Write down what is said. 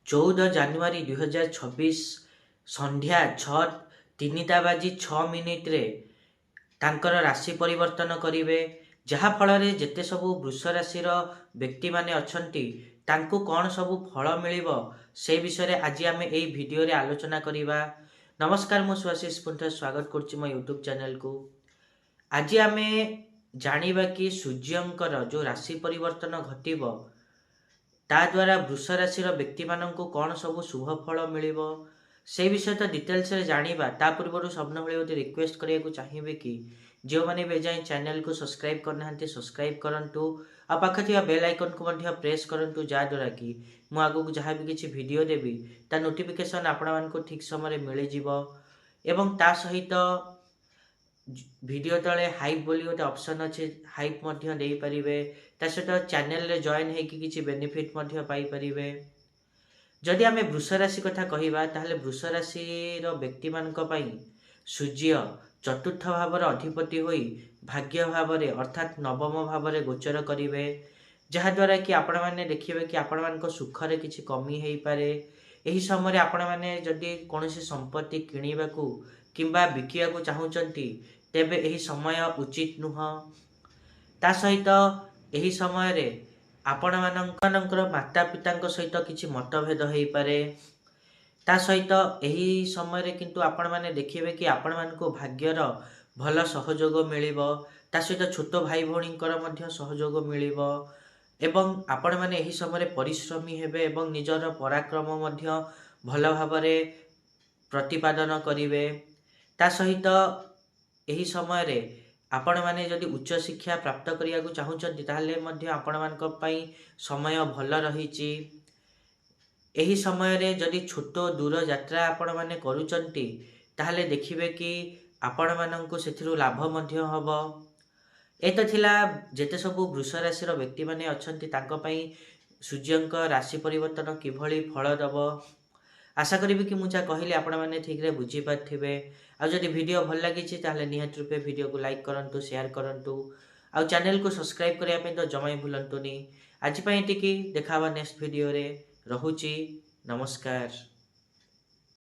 14 ଜାନୁଆରୀ 2026 ସନ୍ଧ୍ୟା 3ଟା ବାଜି 6 ମିନିଟ୍ରେ ତାଙ୍କର ରାଶି ପରିବର୍ତ୍ତନ କରିବେ, ଯାହା ଫଳରେ ଯେତେ ସବୁ ବୃଷ ରାଶିର ବ୍ୟକ୍ତିମାନେ ଅଛନ୍ତି ତାଙ୍କୁ କ'ଣ ସବୁ ଫଳ ମିଳିବ ସେ ବିଷୟରେ ଆଜି ଆମେ ଏହି ଭିଡ଼ିଓରେ ଆଲୋଚନା କରିବା। ନମସ୍କାର, ମୁଁ ସୁଆଶିଷ ପୁଣ୍ଠ ସ୍ୱାଗତ କରୁଛି ମୋ ୟୁଟ୍ୟୁବ୍ ଚ୍ୟାନେଲକୁ। ଆଜି ଆମେ ଜାଣିବା କି ସୂର୍ଯ୍ୟଙ୍କର ଯେଉଁ ରାଶି ପରିବର୍ତ୍ତନ ଘଟିବ ତା ଦ୍ୱାରା ବୃଷ ରାଶିର ବ୍ୟକ୍ତିମାନଙ୍କୁ କ'ଣ ସବୁ ଶୁଭ ଫଳ ମିଳିବ ସେ ବିଷୟ ତ ଡିଟେଲ୍ସରେ ଜାଣିବା। ତା ପୂର୍ବରୁ ସବୁବେଳେ ଗୋଟେ ରିକ୍ୱେଷ୍ଟ କରିବାକୁ ଚାହିଁବେ କି ଯେଉଁମାନେ ବି ଏଯାଏଁ ଚ୍ୟାନେଲକୁ ସବସ୍କ୍ରାଇବ୍ କରିନାହାନ୍ତି ସବସ୍କ୍ରାଇବ୍ କରନ୍ତୁ, ଆଉ ପାଖରେ ଥିବା ବେଲ୍ ଆଇକନ୍କୁ ମଧ୍ୟ ପ୍ରେସ୍ କରନ୍ତୁ, ଯାହାଦ୍ୱାରା କି ମୁଁ ଆଗକୁ ଯାହା ବି କିଛି ଭିଡ଼ିଓ ଦେବି ତା ନୋଟିଫିକେସନ୍ ଆପଣମାନଙ୍କୁ ଠିକ୍ ସମୟରେ ମିଳିଯିବ। ଏବଂ ତା ସହିତ ଭିଡ଼ିଓ ତଳେ ହାଇପ୍ ବୋଲି ଗୋଟେ ଅପସନ୍ ଅଛି, ହାଇପ୍ ମଧ୍ୟ ଦେଇପାରିବେ। ତା ସହିତ ଚ୍ୟାନେଲରେ ଜଏନ୍ ହେଇକି କିଛି ବେନିଫିଟ୍ ମଧ୍ୟ ପାଇପାରିବେ। ଯଦି ଆମେ ବୃଷ ରାଶି କଥା କହିବା ତାହେଲେ ବୃଷ ରାଶିର ବ୍ୟକ୍ତିମାନଙ୍କ ପାଇଁ ସୂର୍ଯ୍ୟ ଚତୁର୍ଥ ଭାବର ଅଧିପତି ହୋଇ ଭାଗ୍ୟ ଭାବରେ ଅର୍ଥାତ୍ ନବମ ଭାବରେ ଗୋଚର କରିବେ, ଯାହାଦ୍ୱାରା କି ଆପଣମାନେ ଦେଖିବେ କି ଆପଣମାନଙ୍କ ସୁଖରେ କିଛି କମି ହେଇପାରେ। ଏହି ସମୟରେ ଆପଣମାନେ ଯଦି କୌଣସି ସମ୍ପତ୍ତି କିଣିବାକୁ କିମ୍ବା ବିକିବାକୁ ଚାହୁଁଛନ୍ତି ତେବେ ଏହି ସମୟ ଉଚିତ ନୁହଁ। ତା ସହିତ ଏହି ସମୟରେ ଆପଣମାନଙ୍କର ମାତା ପିତାଙ୍କ ସହିତ କିଛି ମତଭେଦ ହେଇପାରେ। ତା ସହିତ ଏହି ସମୟରେ କିନ୍ତୁ ଆପଣମାନେ ଦେଖିବେ କି ଆପଣମାନଙ୍କୁ ଭାଗ୍ୟର ଭଲ ସହଯୋଗ ମିଳିବ। ତା ସହିତ ଛୋଟ ଭାଇ ଭଉଣୀଙ୍କର ମଧ୍ୟ ସହଯୋଗ ମିଳିବ ଏବଂ ଆପଣମାନେ ଏହି ସମୟରେ ପରିଶ୍ରମୀ ହେବେ ଏବଂ ନିଜର ପରାକ୍ରମ ମଧ୍ୟ ଭଲ ଭାବରେ ପ୍ରତିପାଦନ କରିବେ। ତା ସହିତ ଏହି ସମୟରେ ଆପଣମାନେ ଯଦି ଉଚ୍ଚଶିକ୍ଷା ପ୍ରାପ୍ତ କରିବାକୁ ଚାହୁଁଛନ୍ତି ତାହେଲେ ମଧ୍ୟ ଆପଣମାନଙ୍କ ପାଇଁ ସମୟ ଭଲ ରହିଛି। ଏହି ସମୟରେ ଯଦି ଛୋଟ ଦୂର ଯାତ୍ରା ଆପଣମାନେ କରୁଛନ୍ତି ତାହେଲେ ଦେଖିବେ କି ଆପଣମାନଙ୍କୁ ସେଥିରୁ ଲାଭ ମଧ୍ୟ ହେବ। ଏ ତ ଥିଲା ଯେତେ ସବୁ ବୃଷ ରାଶିର ବ୍ୟକ୍ତିମାନେ ଅଛନ୍ତି ତାଙ୍କ ପାଇଁ ସୂର୍ଯ୍ୟଙ୍କ ରାଶି ପରିବର୍ତ୍ତନ କିଭଳି ଫଳ ଦେବ। ଆଶା କରିବି କି ମୁଁ ଯାହା କହିଲି ଆପଣମାନେ ଠିକ୍ରେ ବୁଝିପାରିଥିବେ। ଆଉ ଯଦି ଭିଡ଼ିଓ ଭଲ ଲାଗିଛି ତାହେଲେ ନିହାତି ରୂପେ ଭିଡ଼ିଓକୁ ଲାଇକ୍ କରନ୍ତୁ, ସେୟାର କରନ୍ତୁ, ଆଉ ଚ୍ୟାନେଲକୁ ସବସ୍କ୍ରାଇବ୍ କରିବା ପାଇଁ ତ ଜମା ହିଁ ଭୁଲନ୍ତୁନି। ଆଜି ପାଇଁ ଏତିକି, ଦେଖା ହେବା ନେକ୍ସଟ ଭିଡ଼ିଓରେ। ରହୁଛି, ନମସ୍କାର।